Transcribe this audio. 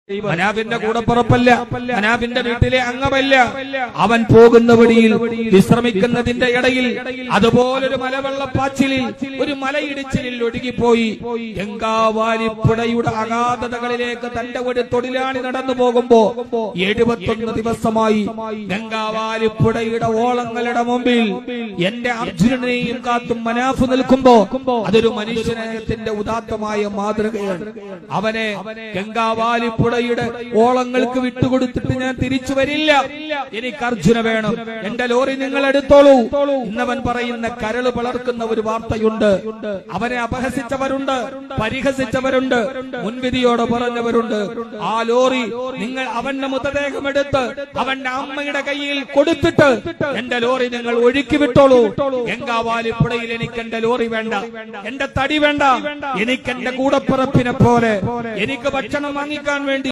മനാഫിന്റെ കൂടപ്പുറപ്പല്ല, മനാഫിന്റെ വീട്ടിലെ അംഗമല്ല. അവൻ പോകുന്ന വഴിയിൽ വിശ്രമിക്കുന്നതിന്റെ ഇടയിൽ അതുപോലൊരു മലവെള്ളപ്പാച്ചിലിൽ ഒരു മലയിടിച്ചിലിൽ ഒഴുകിപ്പോയി. ഗംഗാവാലിപ്പുഴയുടെ അഗാധതകളിലേക്ക് തന്റെ ഒരു തൊഴിലാളി നടന്നു പോകുമ്പോ 71 ദിവസമായി ഗംഗാവാലിപ്പുഴയുടെ ഓളങ്ങളുടെ മുമ്പിൽ എന്റെ അർജുനനെയും കാത്തും മനാഫ് നിൽക്കുമ്പോ അതൊരു മനുഷ്യനേയത്തിന്റെ ഉദാത്തമായ മാതൃകയാണ്. അവനെ ഗംഗാവാലിപ്പുഴ ഓളങ്ങൾക്ക് വിട്ടുകൊടുത്തിട്ട് ഞാൻ തിരിച്ചു വരില്ല, എനിക്ക് അർജുന വേണം, എന്റെ ലോറി നിങ്ങൾ എടുത്തോളൂ. ഇന്നവൻ പറയുന്ന കരള് പിളർക്കുന്ന ഒരു വാർത്തയുണ്ട്. അവനെ അപഹസിച്ചവരുണ്ട്, പരിഹസിച്ചവരുണ്ട്, മുൻവിധിയോടെ പറഞ്ഞവരുണ്ട്. ആ ലോറി നിങ്ങൾ അവന്റെ മൃതദേഹം എടുത്ത് അവന്റെ അമ്മയുടെ കയ്യിൽ കൊടുത്തിട്ട് എന്റെ ലോറി നിങ്ങൾ ഒഴുക്കി വിട്ടോളൂ. ഗംഗാവാലിപ്പുഴയിൽ എനിക്ക് എന്റെ ലോറി വേണ്ട, എന്റെ തടി വേണ്ട, എനിക്ക് എന്റെ കൂടപ്പിറപ്പിനെ പോലെ എനിക്ക് ഭക്ഷണം വാങ്ങിക്കാൻ വേണ്ടി